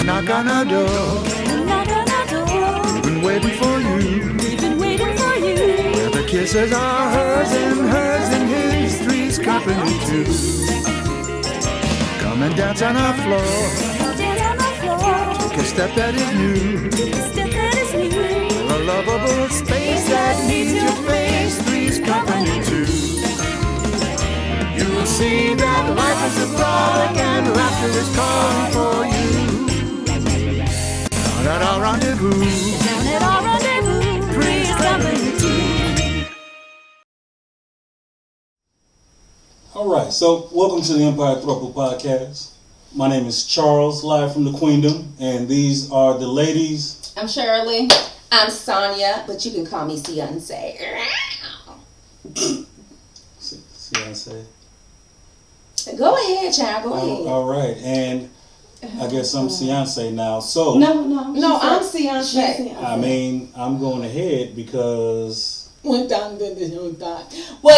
knock on our door. We've been waiting for you. Where the kisses are hers and his, three's company too. Come and dance on our floor. Take a step that is new. A lovable space that needs your face, three's company too. You'll see that life is a frolic and laughter is calling for you. Down at our rendezvous, three's company too. All right, so welcome to the Empire Throuple Podcast. My name is Charles, live from the Queendom, and these are the ladies. I'm Shirley. I'm Sonia, but you can call me Fiance. Fiance. Go ahead, child. Go ahead. All right, and I guess I'm Fiance now. So no, I'm Fiance. I mean, I'm going ahead because. Well,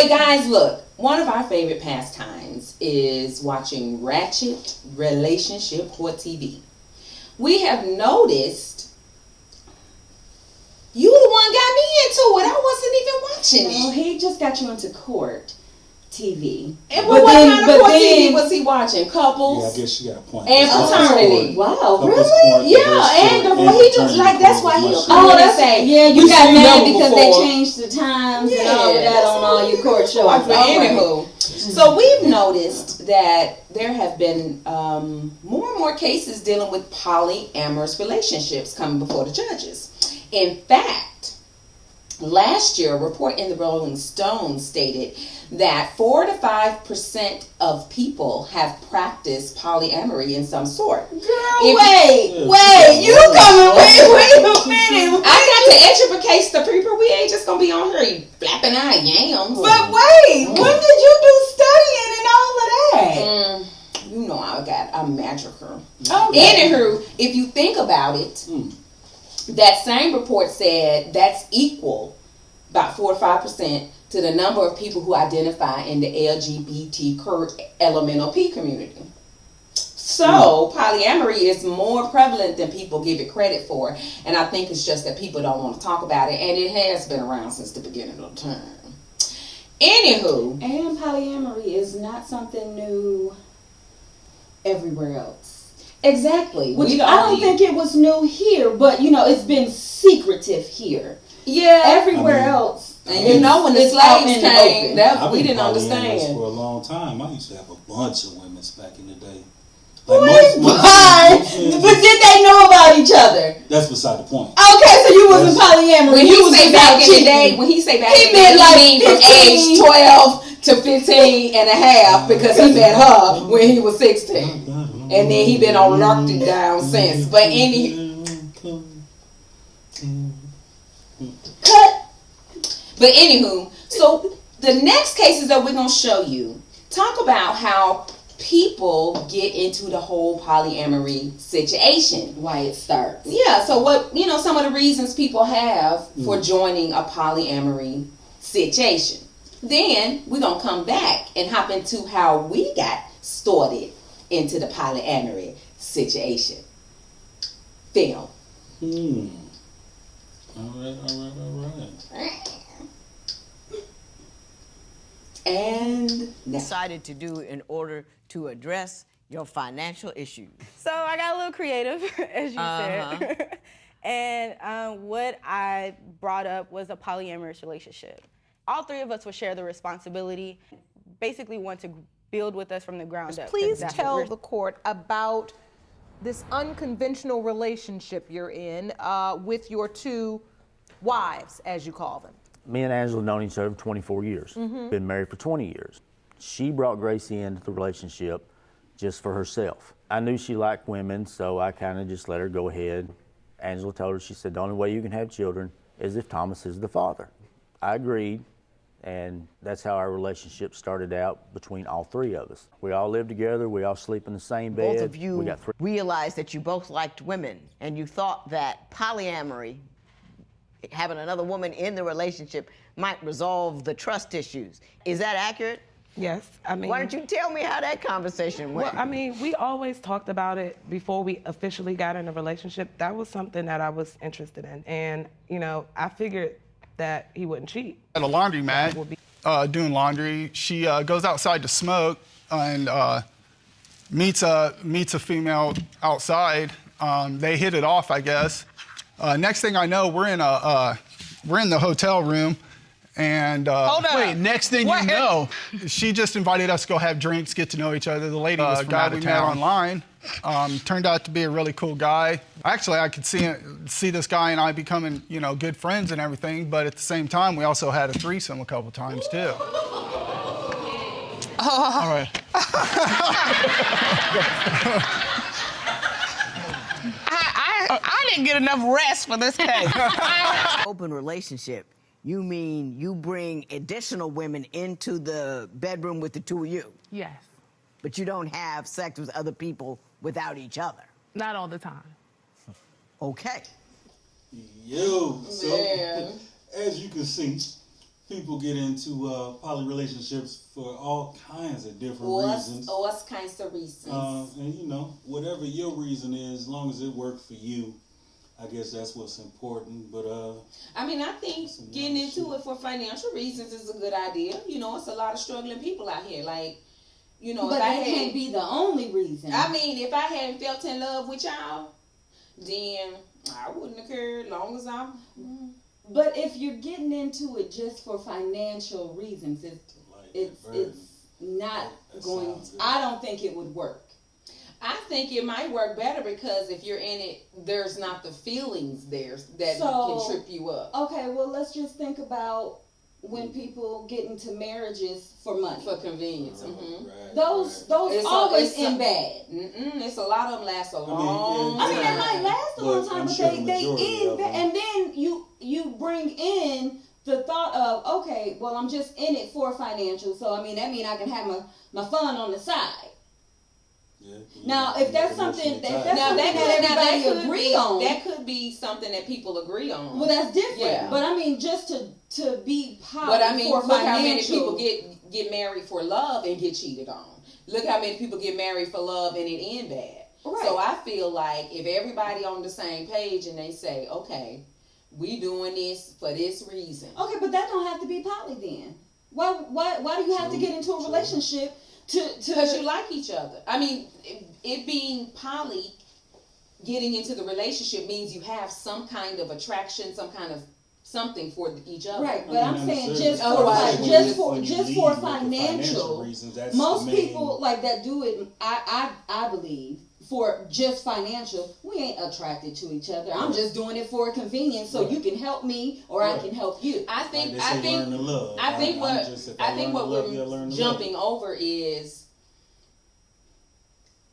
guys, look. One of our favorite pastimes is watching Ratchet Relationship for TV. We have noticed you the one got me into it. I wasn't even watching it. He just got you into court TV. And what kind of court TV was he watching? Couples? Yeah, I guess you got a point. And Paternity. Wow, really? Yeah, and he just like that's why he. That's say. Yeah, you got mad because they changed the times and all of that on all your court shows. Anywho, so we've noticed that there have been more and more cases dealing with polyamorous relationships coming before the judges. In fact, last year, a report in the Rolling Stone stated that 4 to 5% of people have practiced polyamory in some sort. Girl, wait, you coming? Wait a minute. I got to educate the people. We ain't just gonna be on here flapping our yams. But wait, when did you do studying and all of that? You know I'm magical. Okay. Anywho, if you think about it, that same report said that's equal, about 4 to 5%, to the number of people who identify in the LGBT LMNOP community. So polyamory is more prevalent than people give it credit for, and I think it's just that people don't want to talk about it, and it has been around since the beginning of time. Anywho, and polyamory is not something new everywhere else. Exactly. I don't think it was new here, but it's been secretive here. Yeah. Everywhere else. And when the slaves came, we didn't understand. For a long time, I used to have a bunch of women back in the day. But did they know about each other? That's beside the point. Okay, so you wasn't polyamory. When he say back in the day, he meant from age 12 to 15 and a half, because he met her when he was 16. And then he been on locked down since. But anywho, so the next cases that we're going to show you talk about how people get into the whole polyamory situation. Why it starts. Yeah, so what, some of the reasons people have for joining a polyamory situation. Then we're going to come back and hop into how we got started into the polyamory situation. Film. All right. And decided to do in order to address your financial issues? So I got a little creative, as you said. And what I brought up was a polyamorous relationship. All three of us would share the responsibility, basically want to build with us from the ground up. Please tell the court about this unconventional relationship you're in with your two wives, as you call them. Me and Angela known each other for 24 years. Been married for 20 years. She brought Gracie into the relationship just for herself. I knew she liked women, so I kind of just let her go ahead. Angela told her, she said, the only way you can have children is if Thomas is the father. I agreed, and that's how our relationship started out between all three of us. We all lived together, we all sleep in the same bed. Both of you realized that you both liked women, and you thought that polyamory, having another woman in the relationship, might resolve the trust issues. Is that accurate? Yes, I mean. Why don't you tell me how that conversation went? Well, I mean, we always talked about it before we officially got in a relationship. That was something that I was interested in. And, you know, I figured that he wouldn't cheat. At a laundromat, doing laundry, she goes outside to smoke and meets a female outside. They hit it off, I guess. Next thing I know, we're in the hotel room. And Hold up. Wait, next thing you know, she just invited us to go have drinks, get to know each other. The lady was from out of town. We met online. Turned out to be a really cool guy. Actually, I could see this guy and I becoming, you know, good friends and everything. But at the same time, we also had a threesome a couple times too. All right. I didn't get enough rest for this case. Open relationship. You mean you bring additional women into the bedroom with the two of you? Yes. But you don't have sex with other people without each other? Not all the time. Okay. Yo, so as you can see, people get into poly relationships for all kinds of different reasons. All kinds of reasons. And you know, whatever your reason is, as long as it works for you, I guess that's what's important. But I mean, I think getting into it for financial reasons is a good idea. You know, it's a lot of struggling people out here. Like, you know, but that can't be the only reason. I mean, if I hadn't felt in love with y'all, then I wouldn't have cared. Long as I'm. But if you're getting into it just for financial reasons, it's not going. I don't think it would work. I think it might work better because if you're in it, there's not the feelings there that can trip you up. Okay, well, let's just think about when people get into marriages for money. For convenience. Those always end bad. It's a lot of them last a long time. I mean, they might last a long time, but they end bad. And then you bring in the thought of, okay, well, I'm just in it for financial, so I mean, that means I can have my fun on the side. Now, if that's something that everybody agree on, that could be something that people agree on. Well, that's different. Yeah. But I mean, just to be poly. But I mean, for look financial, how many people get married for love and get cheated on. Look how many people get married for love and it end bad. Right. So I feel like if everybody on the same page and they say, okay, we doing this for this reason. Okay, but that don't have to be poly then. Why do you have to get into a relationship? Because you like each other. I mean, it being poly, getting into the relationship means you have some kind of attraction, some kind of something for each other. Right, but I'm saying just for financial reasons. Most people like that do it. I believe for just financial. We ain't attracted to each other. I'm just doing it for convenience, so you can help me or I can help you. I think what we're jumping over is,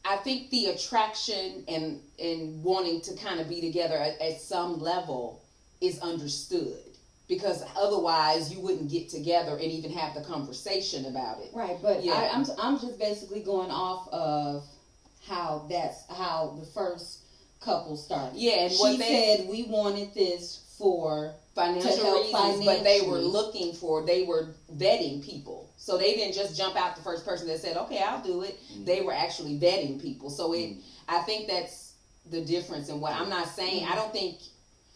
I think the attraction and wanting to kind of be together at some level is understood, because otherwise you wouldn't get together and even have the conversation about it. Right, but I'm just basically going off of how the first couple started. Yeah, and she said we wanted this for financial reasons, but they were vetting people. So they didn't just jump out the first person that said, okay, I'll do it. Mm-hmm. They were actually vetting people. So I think that's the difference in what I'm not saying. I don't think.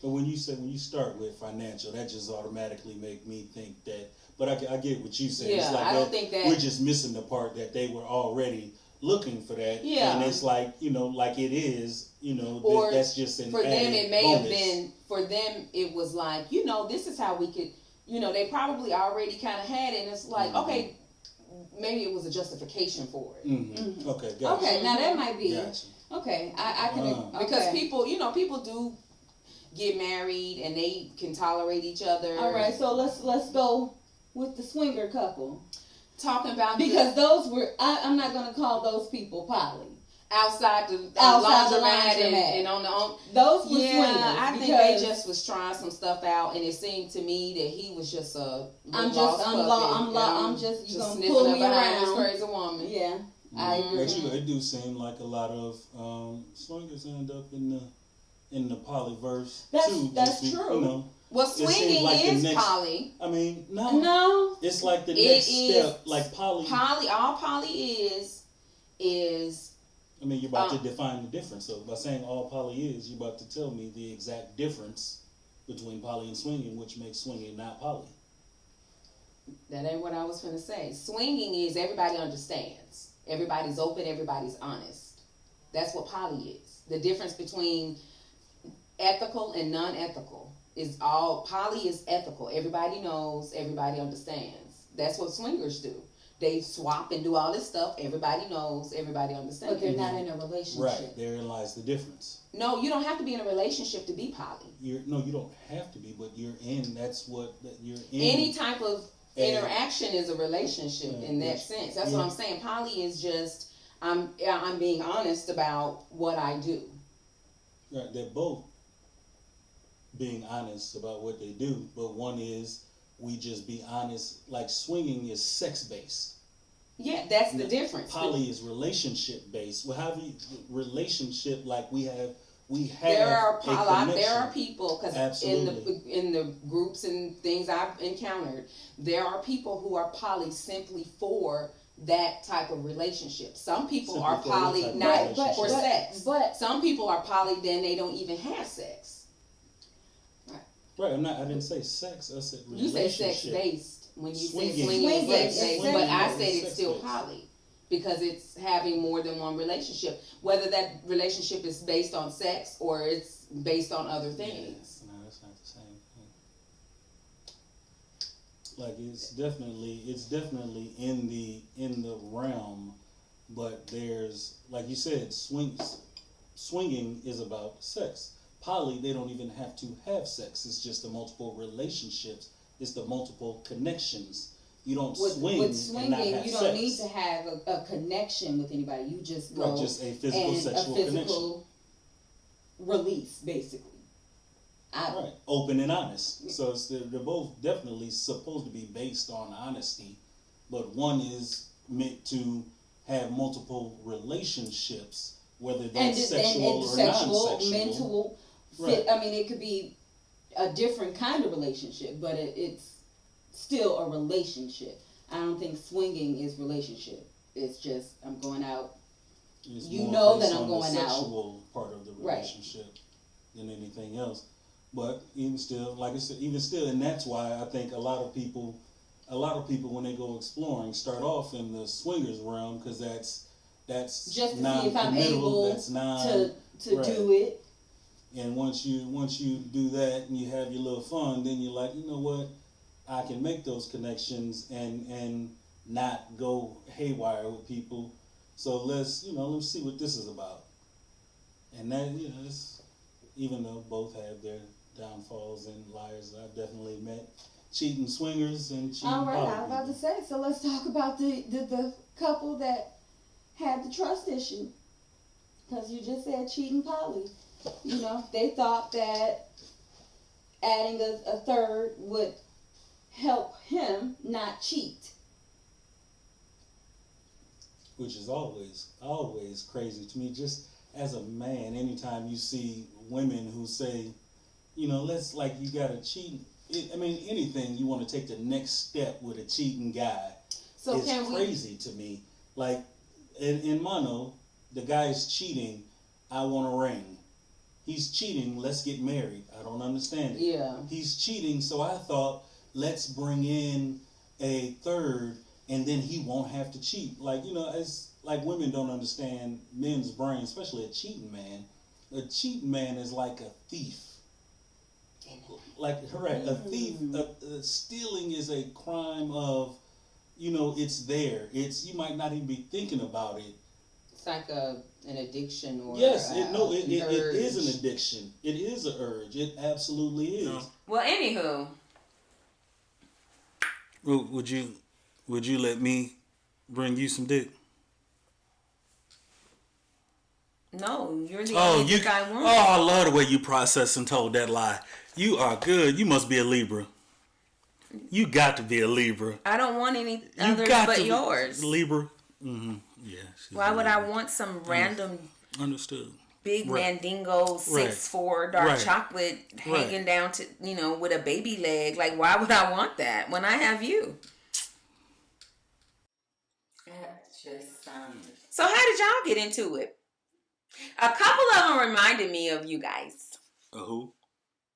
But when you start with financial, that just automatically make me think that. But I get what you said. Yeah, it's like I don't think that we're just missing the part that they were already looking for that. Yeah, and it's like, you know, like it is, you know, or that's just an for them. It may bonus. have been for them. It was like, you know, this is how we could. You know, they probably already kind of had it. And it's like, okay, maybe it was a justification for it. Mm-hmm. Okay, gotcha. Okay, now that might be okay. I can because people do get married and they can tolerate each other. All right, so let's go with the swinger couple. Talking about because those were I'm not going to call those people poly. Outside the laundromat and on those were swingers. I think they just was trying some stuff out, and it seemed to me that he was just I'm just you gonna pull me around this crazy woman. Yeah, I agree. But it do seem like a lot of swingers end up in the polyverse too. That's true. You know, Well, swinging like is poly. I mean, no. It's like the next step, like poly. All poly is. I mean, you're about to define the difference. So by saying all poly is, you're about to tell me the exact difference between poly and swinging, which makes swinging not poly. That ain't what I was going to say. Swinging is everybody understands. Everybody's open. Everybody's honest. That's what poly is. The difference between ethical and non-ethical is poly is ethical. Everybody knows. Everybody understands. That's what swingers do. They swap and do all this stuff. Everybody knows. Everybody understands. But they're not in a relationship. Right. Therein lies the difference. No, you don't have to be in a relationship to be poly. You don't have to be, but you're in. That's what you're in. Any type of interaction is a relationship in that sense. That's what I'm saying. Poly is just I'm being honest about what I do. Right. They're both being honest about what they do, but one is we just be honest. Like swinging is sex based. Yeah, that's the difference. Poly is relationship based. Well, how do you relationship like we have. There are people, because in the groups and things I've encountered, there are people who are poly simply for that type of relationship. Some people are poly not for sex. But some people are poly, then they don't even have sex. Right. I didn't say sex. I said relationship. You say sex based when you say swinging is sex based, but I said it's still poly. Because it's having more than one relationship, whether that relationship is based on sex or it's based on other things. No, that's not the same thing. Like it's definitely in the realm, but there's, like you said, swinging is about sex. Poly, they don't even have to have sex. It's just the multiple relationships. It's the multiple connections. You don't swing with swinging, and not have you don't need to have a connection with anybody. You just go just a physical sexual connection. Release, basically. Right, open and honest. So they're both definitely supposed to be based on honesty, but one is meant to have multiple relationships, whether that's sexual or non-sexual, mental. Right. I mean, it could be a different kind of relationship, but it's still a relationship. I don't think swinging is relationship. It's just I'm going out. It's you know that I'm going out. The sexual part of the relationship than anything else. But even still, like I said, and that's why I think a lot of people when they go exploring start off in the swingers realm because that's just to see if I'm able to do it. And once you do that and you have your little fun, then you're like, you know what? I can make those connections and not go haywire with people. So let's see what this is about. And that, it's, even though both have their downfalls and liars, I've definitely met cheating swingers and cheating all right, poly I was about to say, so let's talk about the couple that had the trust issue. Because you just said cheating poly. They thought that adding a third would help him not cheat. Which is always crazy to me. Just as a man, anytime you see women who say, let's, like, you gotta cheat. Anything you want to take the next step with a cheating guy is crazy to me. Like, in mono, the guy is cheating, I want a ring. He's cheating, let's get married. I don't understand it. Yeah. He's cheating, so I thought, let's bring in a third, and then he won't have to cheat. Like, it's like women don't understand men's brain, especially a cheating man. A cheating man is like a thief. Like, correct, a thief. Stealing is a crime of, it's there. You might not even be thinking about it. It's like an addiction or yes, it is an addiction. It is an urge. It absolutely is. No. Well, anywho. Would you let me bring you some dick? No, you're the only dick I want. Oh, I love the way you processed and told that lie. You are good. You must be a Libra. You got to be a Libra. I don't want any others but yours. Libra? Mm-hmm. Yeah. Why would I want some random understood big Mandingo 6'4" dark chocolate hanging down to, with a baby leg. Like, why would I want that when I have you? That just sounds... So how did y'all get into it? A couple of them reminded me of you guys. Who?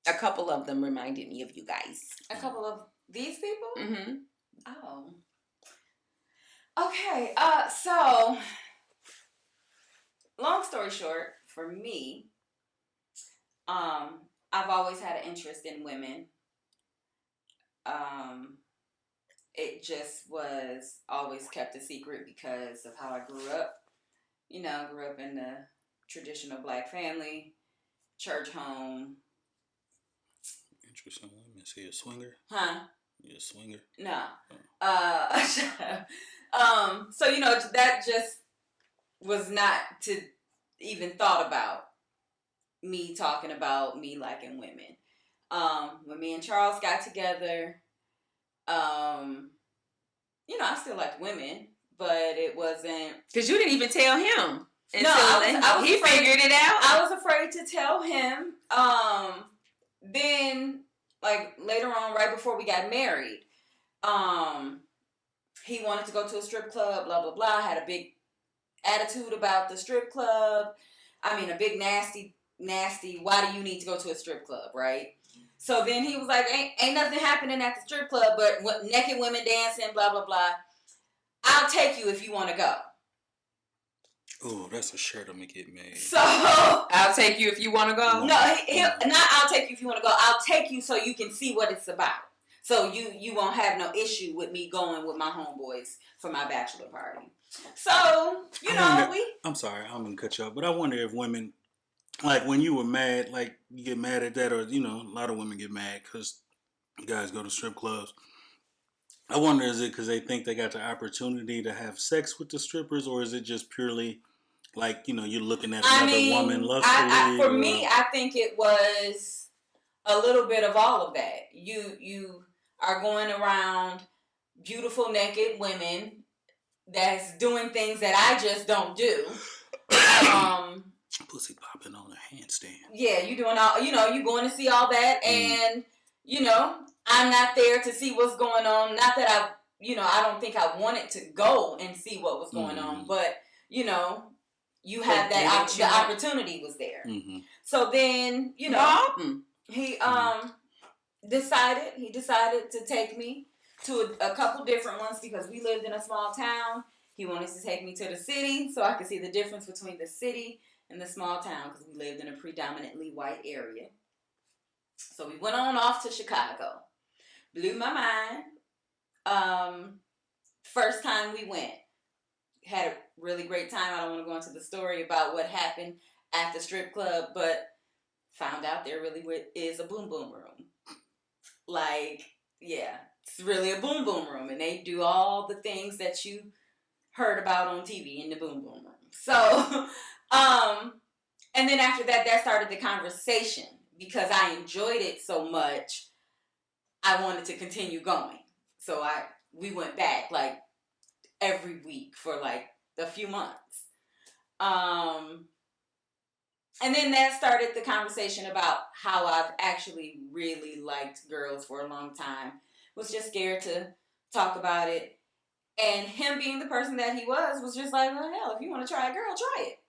A couple of them reminded me of you guys. A couple of these people? Mm-hmm. Oh. Okay, so, long story short, for me, I've always had an interest in women. It just was always kept a secret because of how I grew up. Grew up in the traditional black family, church home. Interesting. Let me see, a swinger? Huh? You a swinger? No. So, that just was not to even thought about me talking about me liking women. When me and Charles got together, I still liked women, but it wasn't... Because you didn't even tell him. No, he figured it out. I was afraid to tell him. Then, like, later on, right before we got married, he wanted to go to a strip club, blah, blah, blah. Had a big attitude about the strip club. I mean, a big nasty, why do you need to go to a strip club, right? So then he was like, ain't nothing happening at the strip club but naked women dancing, blah, blah, blah. I'll take you if you want to go. Oh, that's a shirt I'm going to get made. So, I'll take you if you want to go? No, not I'll take you if you want to go. I'll take you so you can see what it's about. So you won't have no issue with me going with my homeboys for my bachelor party. So, I'm sorry, I'm going to cut you off, but I wonder if women, like when you were mad, like you get mad at that, or, a lot of women get mad because guys go to strip clubs. I wonder, is it because they think they got the opportunity to have sex with the strippers, or is it just purely like, you're looking at another woman lustfully? For me, I think it was a little bit of all of that. You are going around beautiful naked women that's doing things that I just don't do. Pussy popping on a handstand. Yeah, you doing all, you going to see all that, and, I'm not there to see what's going on. Not that I don't think I wanted to go and see what was going on, but, you have that, the opportunity was there. Mm-hmm. So then, he decided to take me to a couple different ones because we lived in a small town. He wanted to take me to the city so I could see the difference between the city and the small town because we lived in a predominantly white area. So we went on off to Chicago. Blew my mind. First time we went. Had a really great time. I don't want to go into the story about what happened at the strip club, but found out there really is a boom boom room. Like, yeah, it's really a boom boom room, and they do all the things that you heard about on TV in the boom boom room. So, and then after that started the conversation because I enjoyed it so much. I wanted to continue going. So we went back like every week for like a few months. And then that started the conversation about how I've actually really liked girls for a long time. Was just scared to talk about it. And him being the person that he was just like, well, hell, if you want to try it, girl, try it.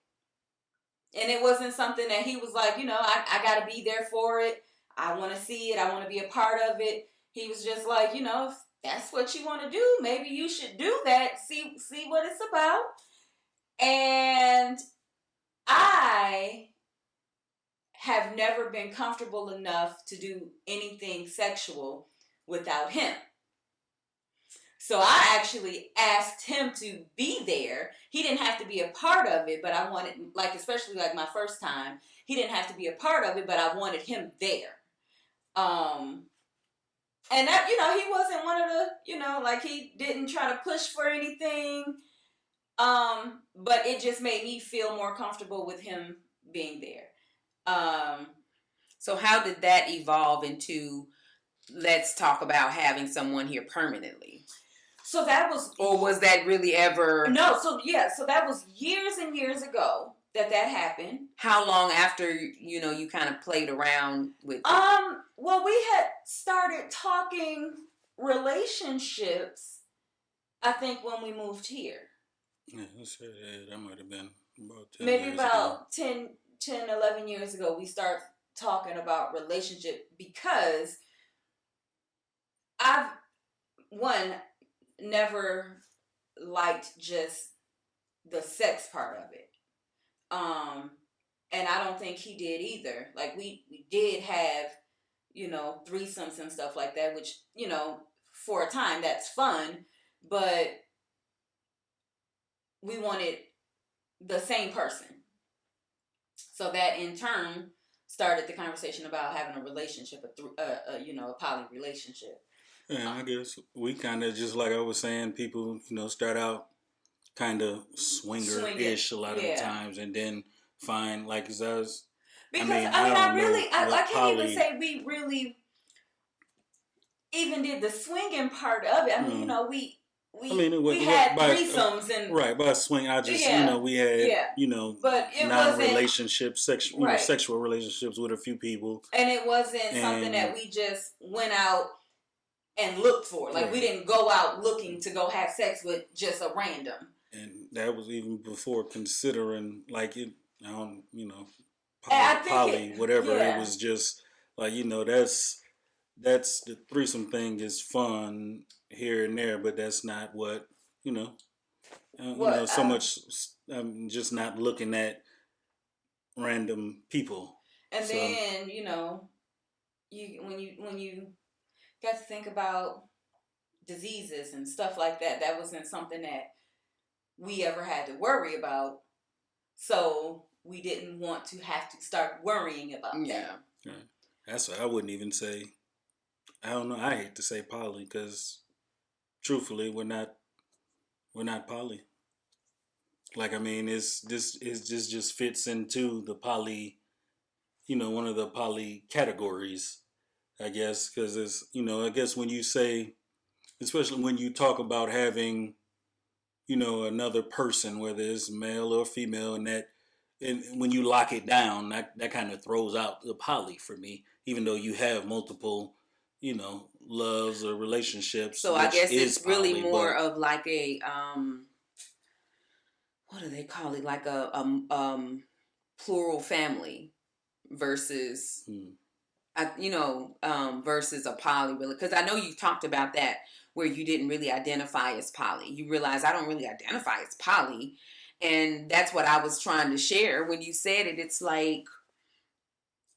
And it wasn't something that he was like, I got to be there for it. I want to see it. I want to be a part of it. He was just like, if that's what you want to do, maybe you should do that. See what it's about. And I have never been comfortable enough to do anything sexual without him. So I actually asked him to be there. He didn't have to be a part of it, but I wanted, like, especially like my first time, he didn't have to be a part of it, but I wanted him there. And that, he wasn't one of the, like he didn't try to push for anything. But it just made me feel more comfortable with him being there. So how did that evolve into, let's talk about having someone here permanently? So that was... Or was that really ever... No, so that was years and years ago. that happened. How long after, you know, you kind of played around with it? Well, we had started talking relationships, I think, when we moved here. Yeah, that might have been about 10 Maybe years about ago. 10, 11 years ago, we started talking about relationship because I've, never liked just the sex part of it. And I don't think he did either. Like, we did have, you know, threesomes and stuff like that, which, you know, for a time, that's fun, but we wanted the same person. So that in turn started the conversation about having a relationship, a poly relationship. Yeah, I guess we kind of, just like I was saying, people, you know, start out kind of swinger-ish a lot of the times, and then find, like, us. Because I can't even say we really even did the swinging part of it. I mean, you know, we had threesomes and right by swing. I just you know, we had you know, but non-relationship sexual relationships with a few people, and it wasn't something that we just went out and looked for. Like, we didn't go out looking to go have sex with just a random. And that was even before considering, like, it, you know, poly, whatever. It was just like, you know, that's the threesome thing is fun here and there, but that's not what, you know, so much. I'm just not looking at random people. And then, you know, when you got to think about diseases and stuff like that, that wasn't something that we ever had to worry about. So we didn't want to have to start worrying about that. Yeah. That's what I wouldn't even say. I don't know. I hate to say poly because, truthfully, we're not poly. Like, I mean, this just fits into the poly, you know, one of the poly categories, I guess, because it's, you know, I guess when you say, especially when you talk about having, you know, another person, whether it's male or female, and when you lock it down, that kind of throws out the poly for me, even though you have multiple, you know, loves or relationships. So I guess it's really more of like a, what do they call it? Like a plural family versus, versus a poly, really. Because I know you talked about that where you didn't really identify as poly. You realize I don't really identify as poly. And that's what I was trying to share. When you said it, it's like,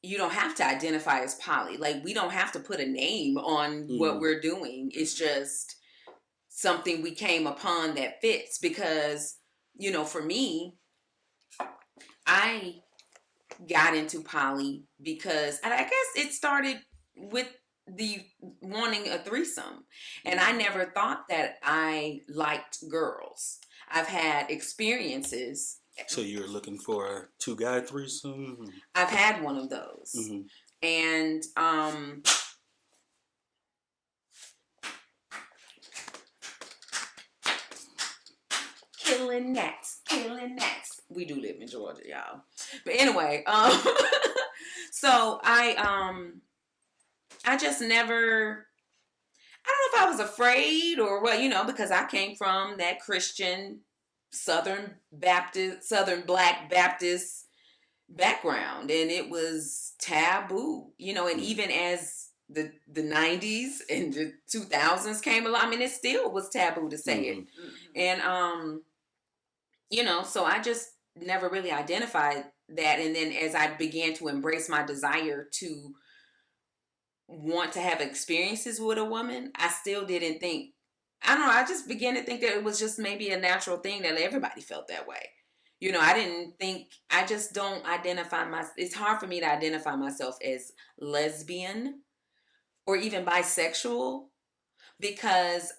you don't have to identify as poly. Like, we don't have to put a name on what we're doing. It's just something we came upon that fits. Because, you know, for me, I got into poly because, and I guess it started with the wanting a threesome. And I never thought that I liked girls. I've had experiences. So you're looking for a 2-guy threesome? I've had one of those. Mm-hmm. And killing gnats. We do live in Georgia, y'all. But anyway, so I just never, I don't know if I was afraid or what, you know, because I came from that Christian Southern Black Baptist background, and it was taboo, you know, and even as the 90s and the 2000s came along, I mean, it still was taboo to say it. And, you know, so I just never really identified that. And then as I began to embrace my desire to want to have experiences with a woman, I still didn't think, I don't know, I just began to think that it was just maybe a natural thing that everybody felt that way. You know, I just don't identify it's hard for me to identify myself as lesbian or even bisexual because,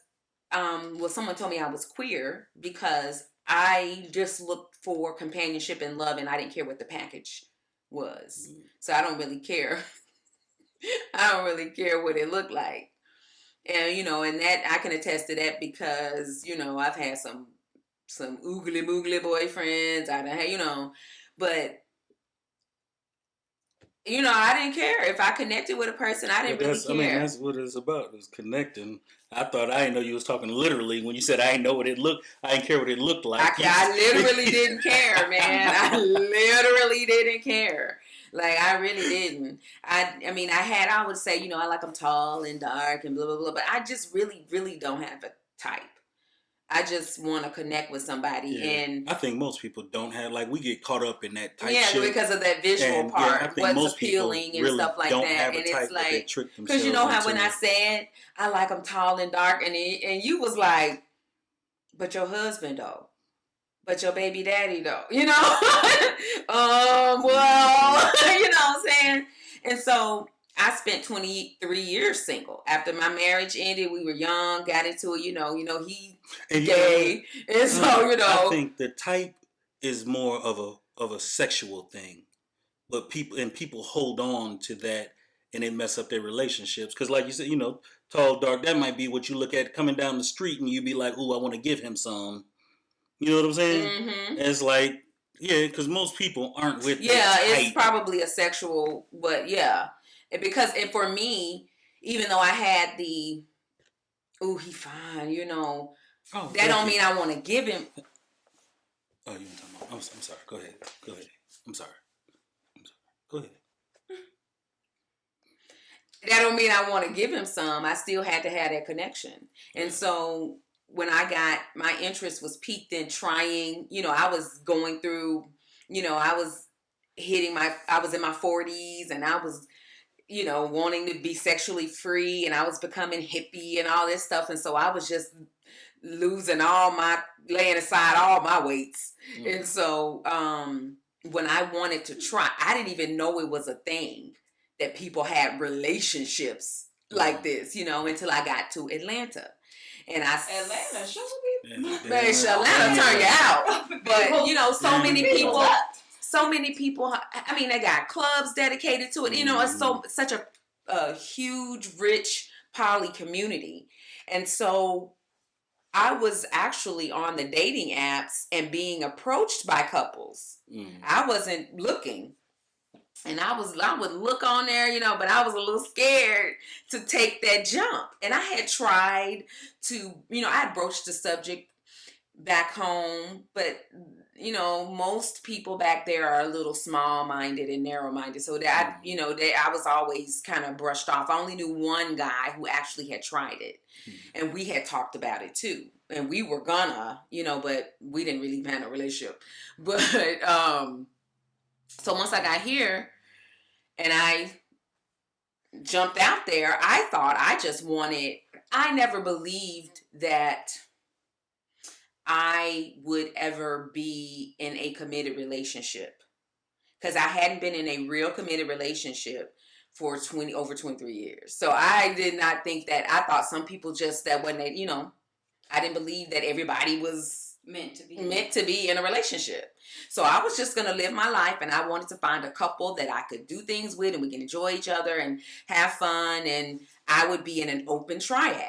someone told me I was queer because I just looked for companionship and love and I didn't care what the package was. So I don't really care. I don't really care what it looked like. And, you know, and that I can attest to that because, you know, I've had some oogly moogly boyfriends. I done had, you know, But you know, I didn't care if I connected with a person. I didn't really care. I mean, that's what it's about. It's connecting. I didn't know you was talking literally when you said I didn't know what it looked. I didn't care what it looked like. I literally didn't care, man. I literally didn't care. Like, I really didn't. I would say, you know, I like them tall and dark and blah, blah, blah. But I just really, really don't have a type. I just want to connect with somebody. Yeah. And I think most people don't have, like, we get caught up in that type shit. Yeah, because of that visual part. What's appealing and really stuff like that. And it's like, because you know how when I said, I like them tall and dark, and you was like, but your husband, though. But your baby daddy, though, you know? Well, you know what I'm saying? And so I spent 23 years single. After my marriage ended, we were young, got into it, you know, he gay. And so, you know. I think the type is more of a sexual thing. But people hold on to that and it mess up their relationships. Because like you said, you know, tall, dark, that might be what you look at coming down the street and you be like, ooh, I want to give him some. You know what I'm saying? Mm-hmm. It's like, yeah, because most people aren't with yeah, that type. It's probably a sexual, but yeah. Because for me, even though I had the, ooh, he fine, you know, that don't mean I want to give him. Oh, you want to talk about? I'm sorry. Go ahead. I'm sorry. Go ahead. That don't mean I want to give him some. I still had to have that connection. And so when my interest was peaked in trying, you know, I was going through, you know, I was in my 40s and I was, you know, wanting to be sexually free and I was becoming hippie and all this stuff. And so I was just laying aside all my weights. Mm. And so when I wanted to try, I didn't even know it was a thing that people had relationships like this, you know, until I got to Atlanta. And Atlanta, Atlanta turn you out. But, you know, so many people, I mean, they got clubs dedicated to it. You know, it's such a huge, rich poly community. And so I was actually on the dating apps and being approached by couples. I wasn't looking. And I would look on there, you know, but I was a little scared to take that jump. And I had tried to, you know, I had broached the subject back home, but, you know, most people back there are a little small-minded and narrow-minded. So that, you know, I was always kind of brushed off. I only knew one guy who actually had tried it. And we had talked about it too. And we were gonna, you know, but we didn't really have a relationship. But, so once I got here and I jumped out there, I thought I never believed that I would ever be in a committed relationship. Because I hadn't been in a real committed relationship for over 23 years. So I did not think that. I thought some people just that when they, you know, I didn't believe that everybody was meant to be in a relationship. So I was just going to live my life and I wanted to find a couple that I could do things with and we can enjoy each other and have fun. And I would be in an open triad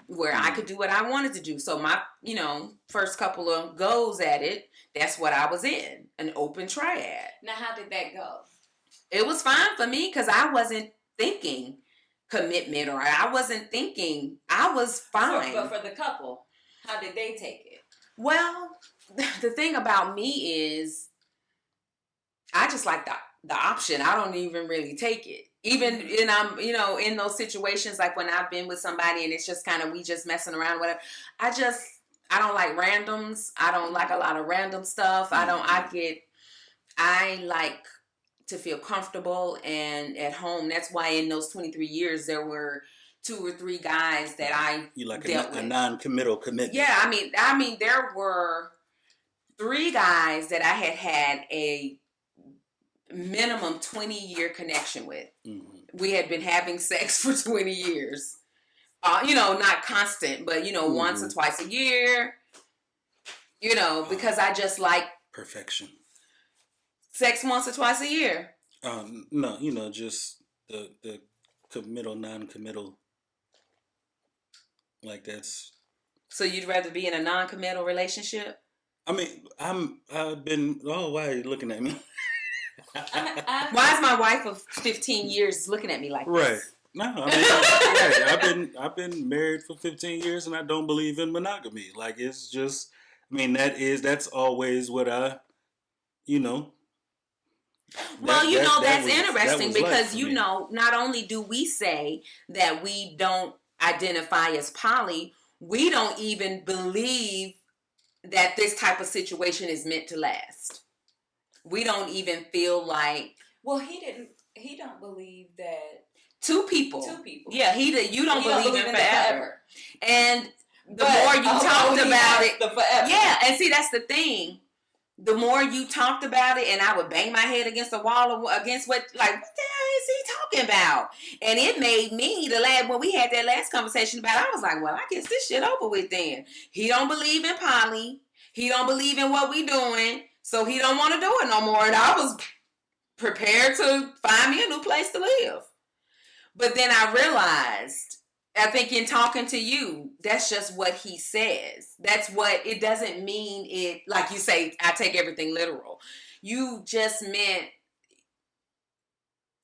where I could do what I wanted to do. So my, you know, first couple of goes at it, that's what I was in, an open triad. Now, how did that go? It was fine for me because I wasn't thinking commitment or I wasn't thinking, I was fine. But for the couple, how did they take it? Well, the thing about me is I just like the option. I don't even really take it. Even in you know, in those situations like when I've been with somebody and it's just kind of we just messing around, whatever. I don't like randoms. I don't like a lot of random stuff. I like to feel comfortable and at home. That's why in those 23 years there were 2 or 3 guys that I dealt with. A non-committal commitment. Yeah, I mean there were 3 guys that I had a minimum 20-year connection with. Mm-hmm. We had been having sex for 20 years. You know, not constant, but you know, once or twice a year. You know, because I just like perfection. Sex once or twice a year. No, you know, just the committal, non-committal. Like that's. So you'd rather be in a non-committal relationship? I mean, I've been. Oh, why are you looking at me? Why is my wife of 15 years looking at me like Right. this? No, I mean, right. I've been married for 15 years, and I don't believe in monogamy. Like, it's just, I mean, that's always what I, you know. Well, that's was, interesting because, me. not only do we say that we don't identify as poly, we don't even believe that this type of situation is meant to last. We don't even feel like. Well, he don't believe that. Two people. Yeah, you don't believe in forever. And the more you talked about it, the forever. Yeah, and see, that's the thing. The more you talked about it, and I would bang my head against the wall against what the hell is he talking about? And it made me when we had that last conversation about it, I was like, well, I guess this shit over with then. He don't believe in poly. He don't believe in what we doing, so he don't want to do it no more. And I was prepared to find me a new place to live. But then I realized, I think in talking to you, that's just what he says. It doesn't mean it, like you say, I take everything literal. You just meant,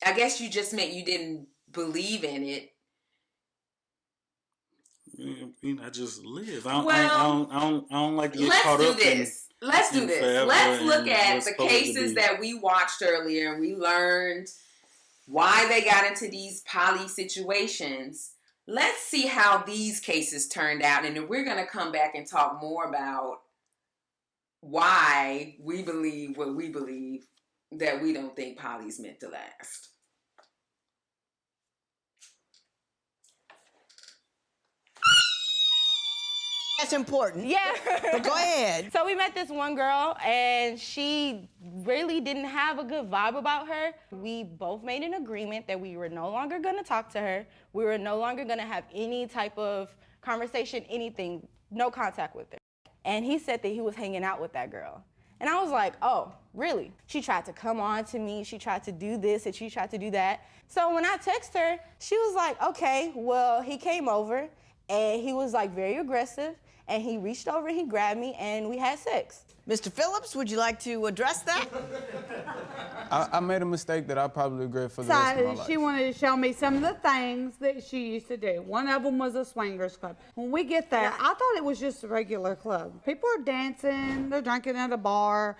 I guess you just meant you didn't believe in it. I mean, I just live. I don't like to get caught up in. Let's do this. Let's look at the cases that we watched earlier, and we learned why they got into these poly situations. Let's see how these cases turned out, and then we're going to come back and talk more about why we believe what we believe, that we don't think poly's meant to last. That's important. Yeah. But go ahead. So we met this one girl, and she really didn't have a good vibe about her. We both made an agreement that we were no longer going to talk to her. We were no longer going to have any type of conversation, anything, no contact with her. And he said that he was hanging out with that girl. And I was like, oh, really? She tried to come on to me. She tried to do this and she tried to do that. So when I texted her, she was like, okay, well, he came over and he was like very aggressive. And he reached over, he grabbed me, and we had sex. Mr. Phillips, would you like to address that? I made a mistake that I probably regret for the rest of my life. She wanted to show me some of the things that she used to do. One of them was a swingers club. When we get there, I thought it was just a regular club. People are dancing, they're drinking at a bar.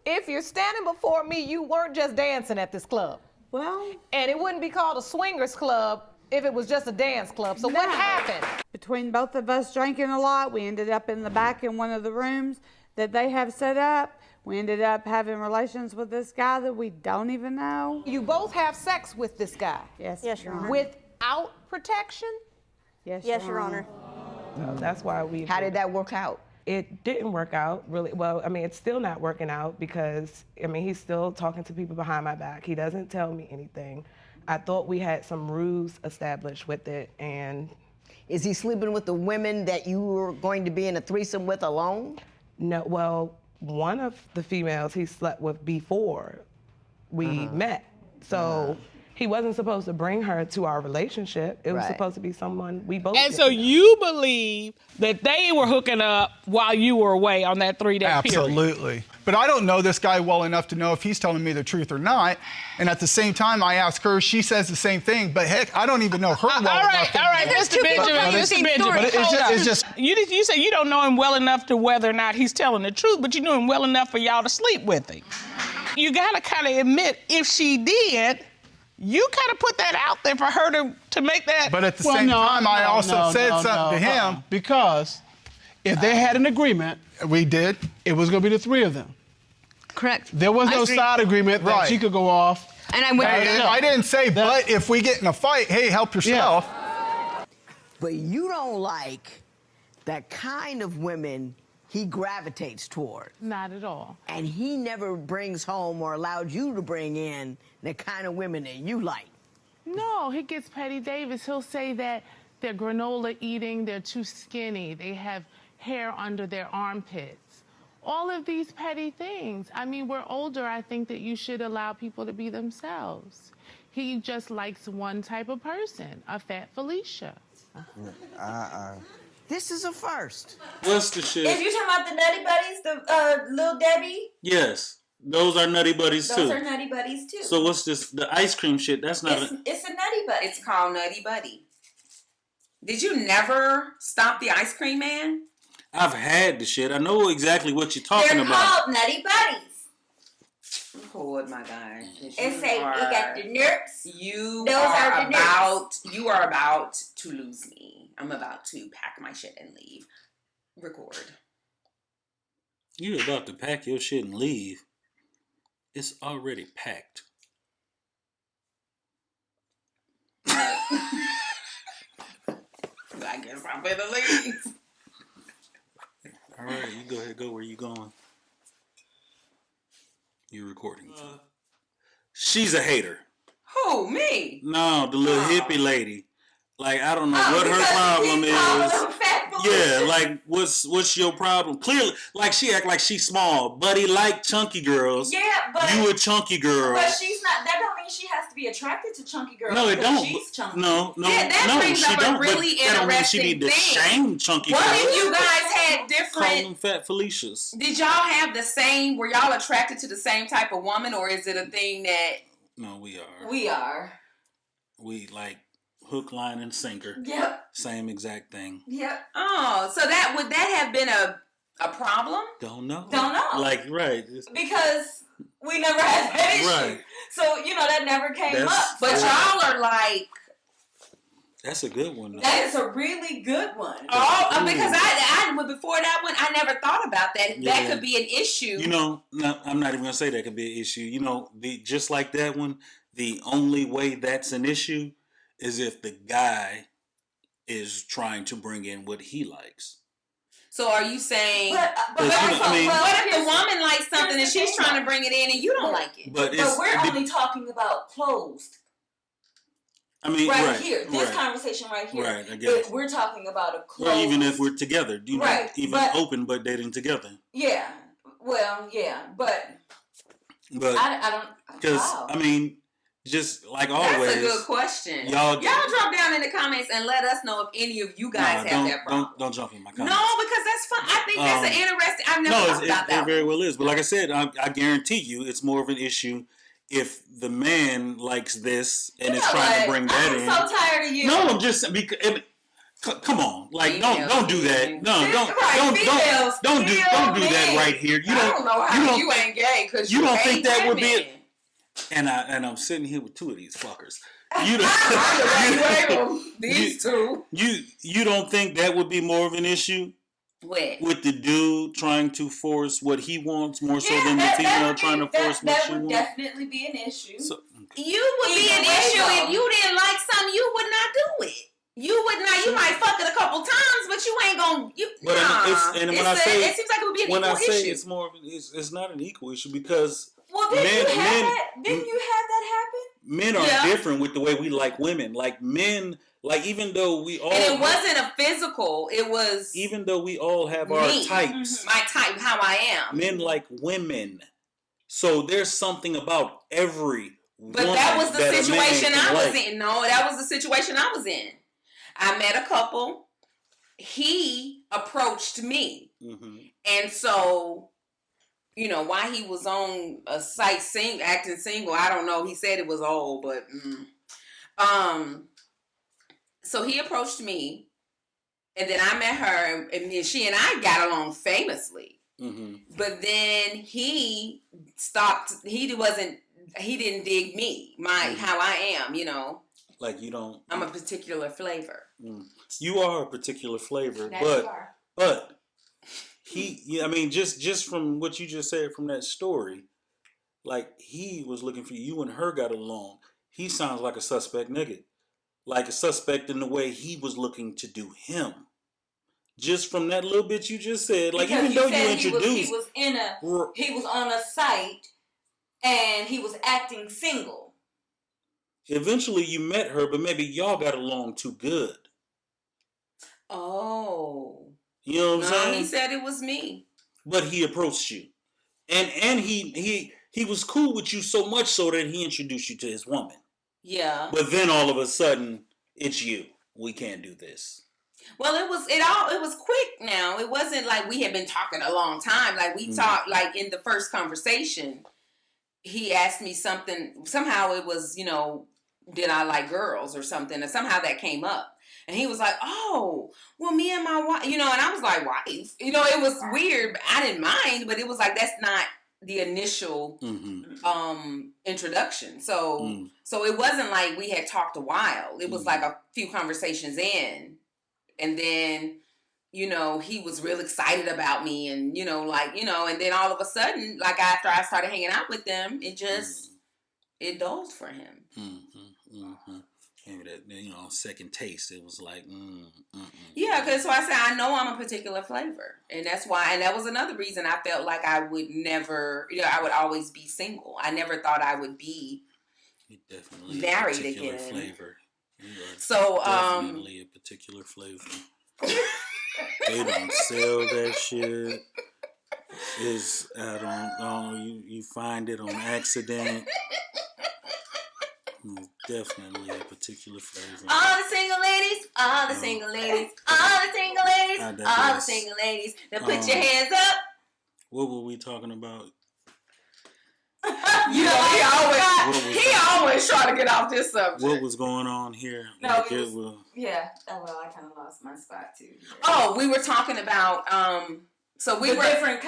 If you're standing before me, you weren't just dancing at this club. Well. And it wouldn't be called a swingers club if it was just a dance club. So what happened? Between both of us drinking a lot, we ended up in the back in one of the rooms that they have set up. We ended up having relations with this guy that we don't even know. You both have sex with this guy? Yes, Your Honor. Without protection? Yes, Your Honor. So that's why we... How did that work out? It didn't work out really well. I mean, it's still not working out because, I mean, he's still talking to people behind my back. He doesn't tell me anything. I thought we had some rules established with it, and... Is he sleeping with the women that you were going to be in a threesome with alone? No, well, one of the females he slept with before we met. So he wasn't supposed to bring her to our relationship. It was supposed to be someone we both And so you believe that they were hooking up while you were away on that 3-day period? Absolutely. But I don't know this guy well enough to know if he's telling me the truth or not. And at the same time, I ask her, she says the same thing. But heck, I don't even know her well enough. All right, Mr. Benjamin. It's just... You say you don't know him well enough to whether or not he's telling the truth, but you knew him well enough for y'all to sleep with him. You gotta kind of admit, if she did, you kind of put that out there for her to make that. But at the same time, I also said something to him. Because if they had an agreement. We did. It was going to be the three of them. Correct. There was no side agreement that she could go off. And I didn't say, but if we get in a fight, hey, help yourself. Yeah. But you don't like that kind of women he gravitates toward. Not at all. And he never brings home or allowed you to bring in the kind of women that you like. No, he gets Petty Davis. He'll say that they're granola eating, they're too skinny, they have hair under their armpits. All of these petty things. I mean, we're older. I think that you should allow people to be themselves. He just likes one type of person, a fat Felicia. This is a first. What's the shit? If you're talking about the Nutty Buddies, the Lil Debbie. Yes. Those are Nutty Buddies too. Those are Nutty Buddies too. So what's this? The ice cream shit? That's not. It's a Nutty Buddy. It's called Nutty Buddy. Did you never stop the ice cream man? I've had the shit. I know exactly what you're talking They're about. called Nutty Buddies. Oh my God! It's you got the nerds. You Those are the nerds. You are about to lose me. I'm about to pack my shit and leave. Record. You're about to pack your shit and leave. It's already packed. I guess I'm gonna leave. All right, you go ahead. Go where you going. You're recording. She's a hater. Who, me? No, the little hippie lady. Like, I don't know what her problem is. Yeah, like, what's your problem? Clearly, like, she act like she's small. Buddy like chunky girls. Yeah, but you a chunky girl. But she's not. That don't mean she has to be attracted to chunky girls. No, it don't. She's chunky. No, Yeah, that brings she up don't. a really But that don't mean she interesting need to thing. shame chunky girls. What if you guys had Call different? them fat Felicias. Did y'all have the same? Were y'all attracted to the same type of woman, or is it a thing that? No, we are. We are. We like hook, line, and sinker. Yep. Same exact thing. Yep. Oh, so would that have been a problem? Don't know. Don't know. Like, right. Because we never had that issue. Right. So, that never came up. But y'all are like. That's a good one. Though. That is a really good one. Oh, because I before that one, I never thought about that. Yeah. That could be an issue. No, I'm not even gonna say that could be an issue. Just like that one, the only way that's an issue is if the guy is trying to bring in what he likes. So are you saying? But what if the woman likes something and she's trying to bring it in and you don't like it? But we're only talking about closed. I mean, right here, this conversation right here. Right, I guess. We're talking about a closed. Or even if we're together, open but dating together. Yeah. Well, yeah, but I don't. Because Wow. I mean, just like always. That's a good question. Y'all drop down in the comments and let us know if any of you guys have that problem. Don't jump in my comments. No, because that's fun. I think that's an interesting. I've never thought about that. It very well is. But like I said, I guarantee you, it's more of an issue if the man likes this and is trying to bring that in. I'm so tired of you. No, I'm just because. Come on, like don't do that. No, don't do that right here. You don't know how you ain't gay because you don't think that would be it. And I'm sitting here with two of these fuckers. These two. You don't think that would be more of an issue? With the dude trying to force what he wants more so than the female trying to force what she wants? That would definitely be an issue. You would be an issue if you didn't like something. You would not do it. You would not. You might fuck it a couple times, but you ain't gonna. It seems like it would be an equal issue. When I say it's more of it's not an equal issue because didn't you have that happen? Men are different with the way we like women. Like men. Like even though we all, and it wasn't a physical. It was even though we all have our types. My type, how I am. Men like women, so there's something about every. But that was the situation I was in. No, that was the situation I was in. I met a couple. He approached me, and so while he was on a site acting single, I don't know. He said it was old, but So he approached me, and then I met her, and then she and I got along famously. But then he stopped. He didn't dig me, how I am, Like you don't. I'm a particular flavor. You are a particular flavor, That but he. I mean, just from what you just said from that story, like he was looking for you and her got along. He sounds like a suspect nigga. Like a suspect in the way he was looking to do him. Just from that little bit you just said, like because even though you he introduced, was on a site and he was acting single. Eventually you met her, but maybe y'all got along too good. Oh, you know what I'm saying? He said it was me, but he approached you, and he was cool with you so much so that he introduced you to his woman. Yeah. But then all of a sudden, it's you. We can't do this. Well, it was quick now. It wasn't like we had been talking a long time. Like we talked, like in the first conversation, he asked me something. Somehow it was, did I like girls or something? And somehow that came up. And he was like, oh, well, me and my wife, and I was like, wife? It was weird. I didn't mind, but it was like, that's not the initial introduction. So it wasn't like we had talked a while. It was like a few conversations in. And then, he was real excited about me and, and then all of a sudden, like after I started hanging out with them, it just, it dulled for him. Maybe that, second taste, it was like, Yeah, because so I said, I know I'm a particular flavor. And that's why, and that was another reason I felt like I would never, I would always be single. I never thought I would be married again. Flavor. So, definitely a particular flavor. They don't sell that shit. I don't know, you find it on accident. Definitely a particular flavor. All the single ladies, all the single ladies, all the single ladies, all the single ladies. Now put your hands up. What were we talking about? He always try to get off this subject. What was going on here? No, yeah. Oh, well, I kind of lost my spot too. Oh, we were talking about different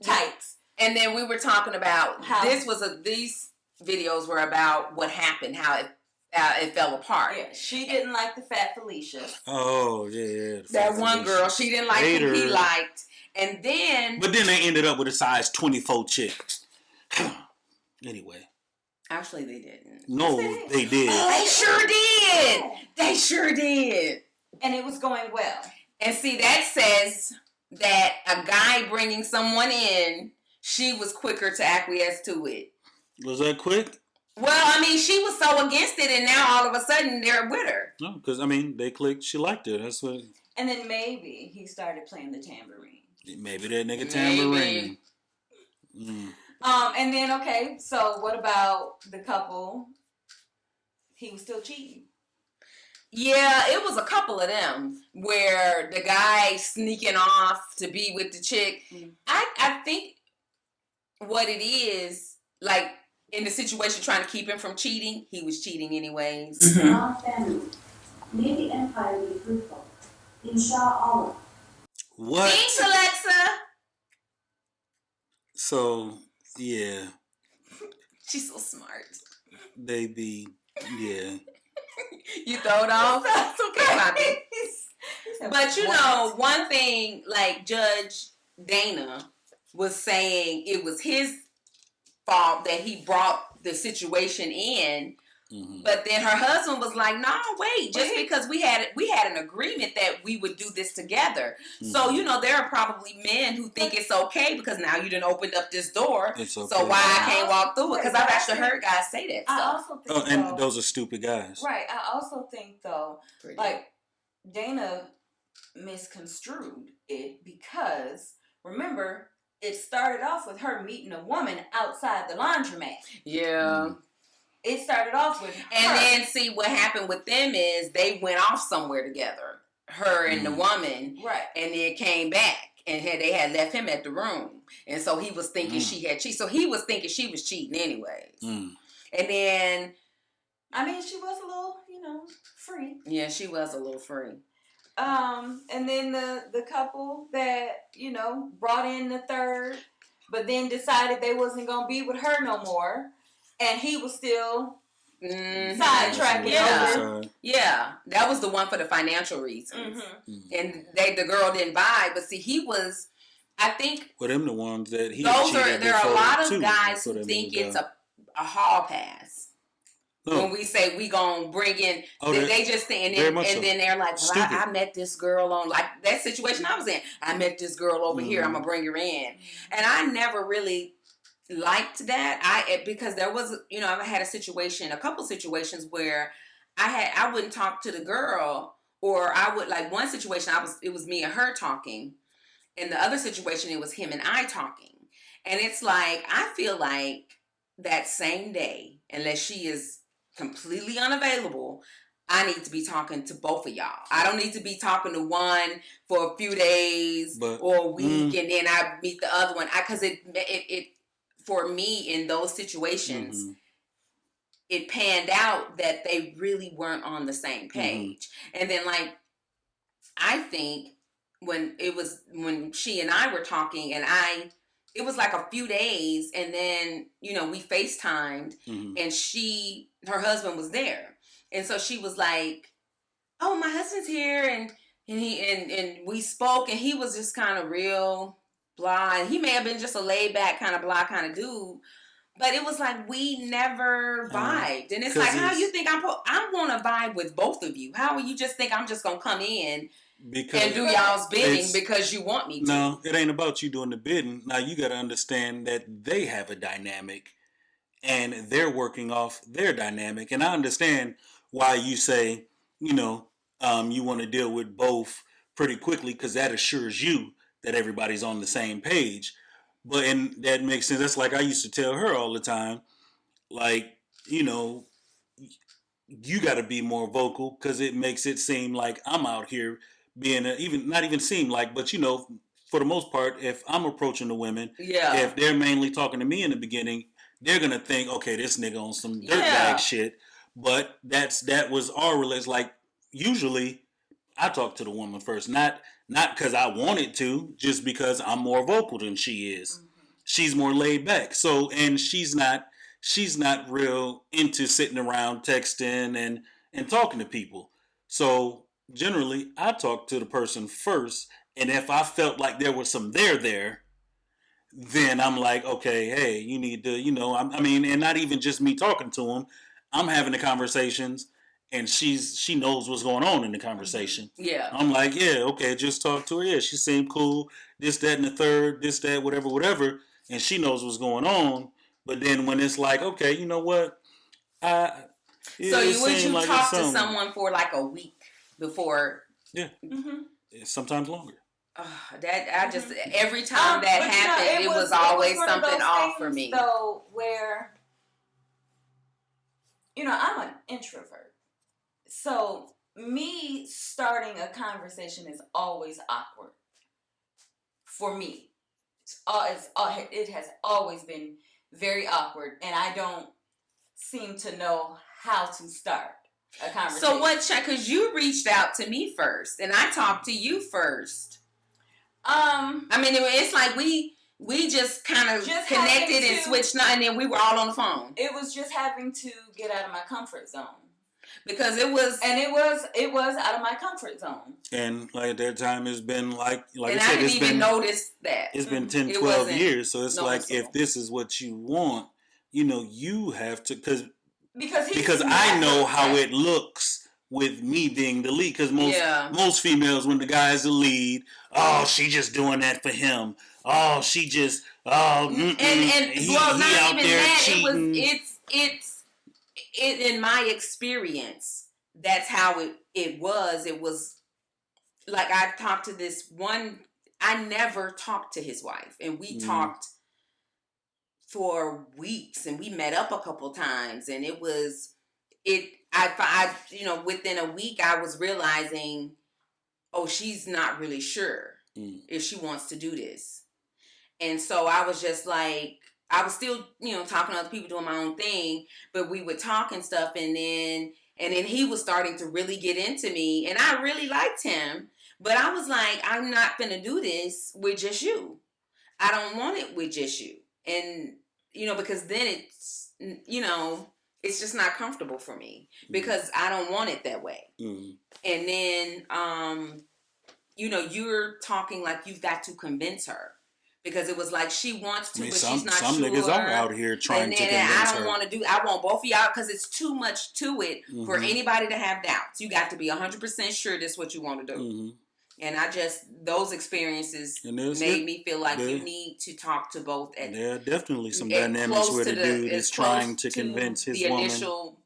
types, and then we were talking about how these videos were about what happened, how it fell apart. Yeah, she didn't like the fat Felicia. Oh yeah, that one girl, she didn't like who he liked, and then but then they ended up with a size 24 chick. Anyway. Actually, they didn't. No, they did. They sure did. They sure did. And it was going well. And see, that says that a guy bringing someone in, she was quicker to acquiesce to it. Was that quick? Well, I mean, she was so against it, and now all of a sudden they're with her. No, because, they clicked. She liked it. That's what. And then maybe he started playing the tambourine. Maybe that nigga tambourine. And then, okay, so what about the couple? He was still cheating. Yeah, it was a couple of them where the guy sneaking off to be with the chick. I think what it is, like in the situation trying to keep him from cheating, he was cheating anyways. Our family, may the empire be fruitful. Inshallah. What? Thanks, Alexa. So, yeah. She's so smart. They be, yeah. You throw it off? It's okay, Poppy. But one thing, like Judge Dana was saying it was his fault that he brought the situation in. Mm-hmm. But then her husband was like, "No, wait, just because we had an agreement that we would do this together." Mm-hmm. So, there are probably men who think it's okay because now you done opened up this door. It's okay. So why I can't walk through it? Because I've actually heard guys say that stuff. Also think, and those are stupid guys. Right. I also think, though, like Dana misconstrued it because, remember, it started off with her meeting a woman outside the laundromat. Yeah. Mm. It started off with her. And then see what happened with them is they went off somewhere together, her and the woman, right? And then came back and they had left him at the room, and so he was thinking she had cheated. So he was thinking she was cheating anyways. And then, she was a little, free. Yeah, she was a little free. And then the couple that brought in the third, but then decided they wasn't gonna be with her no more. And he was still sidetracking over. Yeah, that was the one for the financial reasons. Mm-hmm. And the girl didn't buy, but see, he was, I think. Well, them the ones that he. There are a lot of guys who think it's a hall pass. No. When we say we gonna bring in, they just think, and then they're like, well, I met this girl on, like that situation I was in. I met this girl over here. I'm gonna bring her in, and I never really liked that. Because there was, I had a couple situations where I wouldn't talk to the girl, or I would, like one situation it was me and her talking, and the other situation it was him and I talking, and it's like I feel like that same day, unless she is completely unavailable, I need to be talking to both of y'all. I don't need to be talking to one for a few days or a week, and then I meet the other one. Because it for me in those situations, it panned out that they really weren't on the same page. And then, like, I think when she and I were talking, and it was like a few days, and then, you know, we FaceTimed, and her husband was there. And so she was like, oh, my husband's here, and we spoke, and he was just kind of real blah. And he may have been just a laid back kind of blah kind of dude, but it was like we never vibed. And it's like, how you think I want to vibe with both of you? How you just think I'm just gonna come in and do y'all's bidding because you want me to? No, it ain't about you doing the bidding. Now you got to understand that they have a dynamic, and they're working off their dynamic. And I understand why you say, you know, you want to deal with both pretty quickly, because that assures you that everybody's on the same page. And that makes sense. That's like I used to tell her all the time, like, you know, you got to be more vocal, because it makes it seem like I'm out here being not even seem like, but, you know, for the most part, if I'm approaching the women, if they're mainly talking to me in the beginning, they're going to think, okay, this nigga on some dirtbag shit. But that was our relation. Like, usually I talk to the woman first, not because I wanted to, just because I'm more vocal than she is. She's more laid back. So, and she's not real into sitting around texting and talking to people. So generally I talk to the person first, and if I felt like there was some there, then I'm like, okay, hey, you need to, you know, I mean, and not even just me talking to him, I'm having the conversations, and she knows what's going on in the conversation. Yeah. I'm like, yeah, okay, just talk to her. Yeah, she seemed cool. This, that, and the third. This, that, whatever. And she knows what's going on. But then when it's like, okay, you know what? So would you talk to someone for like a week before? Yeah. Sometimes longer. Every time that happened, it was always something off for me. Though, where, you know, I'm an introvert. So me starting a conversation is always awkward for me. It has always been very awkward, and I don't seem to know how to start a conversation. So what, because you reached out to me first, and I talked to you first. I mean, it's like we just kind of connected and switched, and then we were all on the phone. It was just having to get out of my comfort zone. Because it was out of my comfort zone. And like at that time, it's been like I said, didn't even notice that. It's been 10, 12 years. So it's like, if this is what you want, you know, you have to, because I know how it looks with me being the lead. Because most females, when the guy's the lead, oh, she just doing that for him. Oh, she just, he out there cheating. In my experience, that's how it was. It was like, I talked to this one. I never talked to his wife, and we talked for weeks, and we met up a couple times, and it was I you know, within a week I was realizing, oh, she's not really sure if she wants to do this. And so I was just like, I was still, you know, talking to other people, doing my own thing, but we would talk and stuff, and then he was starting to really get into me, and I really liked him, but I was like, I'm not gonna do this with just you. I don't want it with just you. And, you know, because then it's, you know, it's just not comfortable for me, because I don't want it that way. And then, you know, you're talking like you've got to convince her. Because it was like she wants to, but she's not sure. Some niggas are out here trying to convince her. I don't want to do. I want both of y'all, because it's too much to it for anybody to have doubts. You got to be 100% sure this is what you want to do. And those experiences made me feel like you need to talk to both. There are definitely some dynamics where the dude is trying to convince his woman. Initial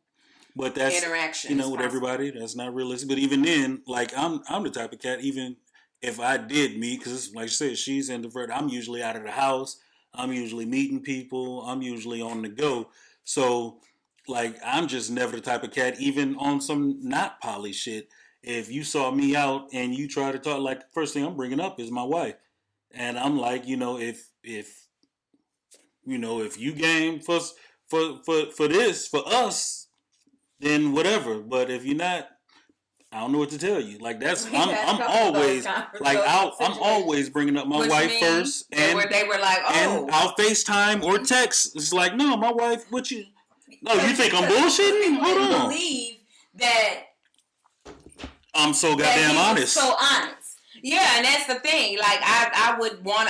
but that's interaction, you know, with everybody, that's not realistic. But even then, like I'm the type of cat, even if I did meet, because like I said, she's introverted, I'm usually out of the house. I'm usually meeting people. I'm usually on the go. So like, I'm just never the type of cat, even on some not poly shit. If you saw me out and you try to talk, like, first thing I'm bringing up is my wife. And I'm like, if you game for this, for us, then whatever. But if you're not, I don't know what to tell you. Like, that's I'm always bringing up my wife first, and they were like, oh, and I'll FaceTime or text. It's like, no, my wife. What you? No, you think I'm bullshitting? Hold on. Believe that I'm so goddamn honest. So honest. Yeah, and that's the thing. Like, I would want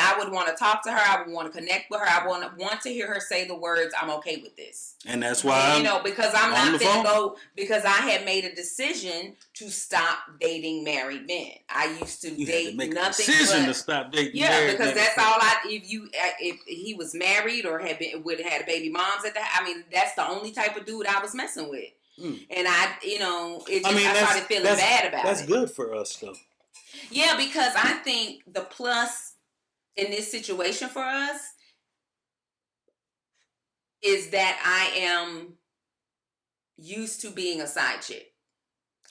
to talk to her. I would want to connect with her. I want to hear her say the words, "I'm okay with this." And that's why, because I'm not gonna go, because I had made a decision to stop dating married men. I used to date nothing but to stop dating. Yeah, because that's all if he was married or had baby moms at that. I mean, that's the only type of dude I was messing with. And I started feeling bad about it. That's good for us, though. Yeah, because I think the plus in this situation for us is that I am used to being a side chick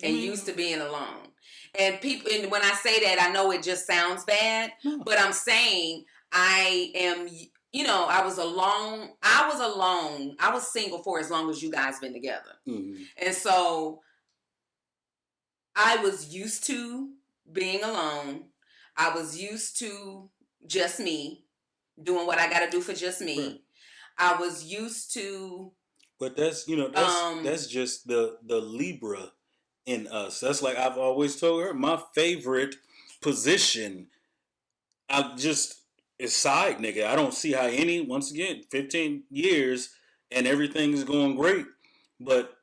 and used to being alone. And when I say that, I know it just sounds bad, but I'm saying I am, I was alone. I was single for as long as you guys been together. Mm-hmm. And so I was used to being alone. I was used to just me, doing what I got to do for just me. Right. I was used to. But that's that's just the Libra in us. That's like I've always told her, my favorite position, is side nigga. I don't see how once again, 15 years and everything is going great, but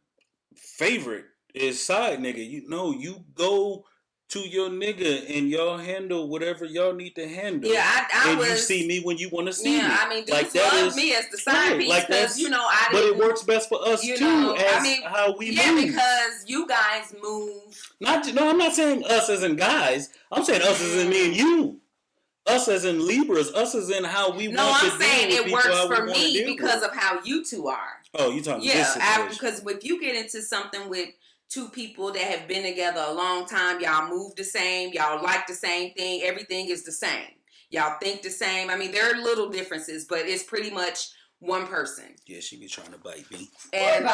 favorite is side nigga. You go to your nigga and y'all handle whatever y'all need to handle. Yeah, you see me when you want to see me. Yeah, I mean, dudes love me as the side piece because but it works best for us too. How we move. Yeah, because you guys move. I'm not saying us as in guys. I'm saying us as in me and you. Us as in Libras. Us as in how we want to deal with people. No, I'm saying it works for me because of how you two are. Oh, you talking about this situation. Because if you get into something with two people that have been together a long time, y'all move the same, y'all like the same thing, everything is the same. Y'all think the same. I mean, there are little differences, but it's pretty much one person. Yeah, she be trying to bite me. And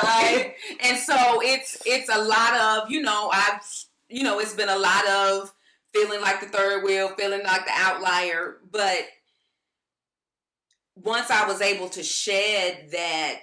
so it's a lot of, it's been a lot of feeling like the third wheel, feeling like the outlier. But once I was able to shed that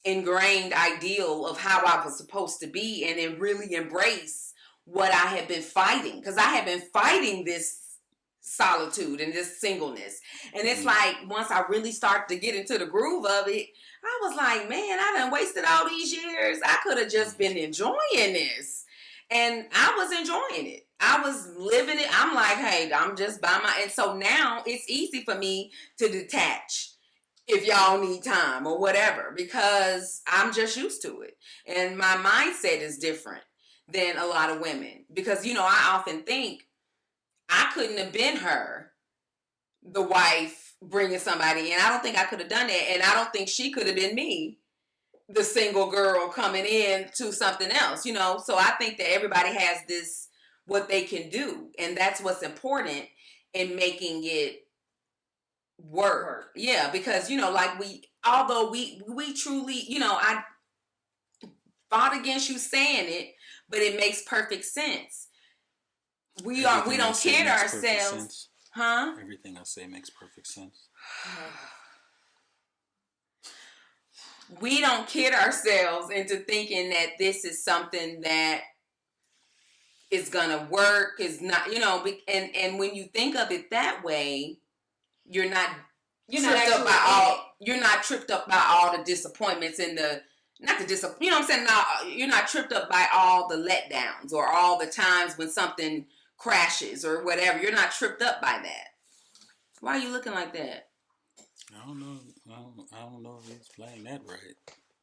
ingrained ideal of how I was supposed to be and then really embrace what I had been fighting, because I had been fighting this solitude and this singleness, and it's like once I really started to get into the groove of it, I was like, man, I done wasted all these years. I could have just been enjoying this, and I was enjoying it. I was living it. I'm like, hey, I'm just by and so now it's easy for me to detach if y'all need time or whatever, because I'm just used to it. And my mindset is different than a lot of women. Because, I often think I couldn't have been her, the wife, bringing somebody in. I don't think I could have done that. And I don't think she could have been me, the single girl coming in to something else, So I think that everybody has what they can do. And that's what's important in making it work. Yeah, because although we truly, I fought against you saying it, but it makes perfect sense. We don't kid ourselves. Huh? Everything I say makes perfect sense. We don't kid ourselves into thinking that this is something that is gonna work, is not, and when you think of it that way, you're not tripped up by all the disappointments and you're not tripped up by all the letdowns or all the times when something crashes or whatever. You're not tripped up by that. Why are you looking like that? I don't know. I don't know if he's playing that right.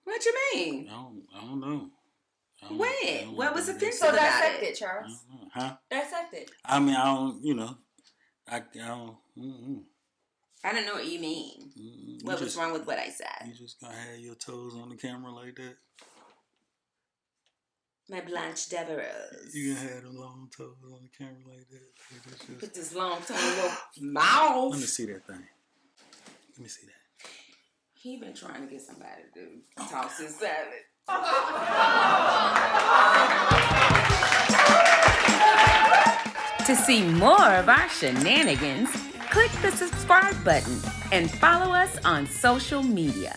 What you mean? I don't know. What was offensive so about dissect it? it, Charles. Huh? Dissect it. I mean, I don't. I don't. I don't know what you mean. What was wrong with what I said? You just gonna have your toes on the camera like that? My Blanche Devereaux. You gonna have them long toes on the camera like that? Just... Put this long tongue in your mouth. Let me see that thing. Let me see that. He been trying to get somebody to toss his salad. To see more of our shenanigans, click the subscribe button and follow us on social media.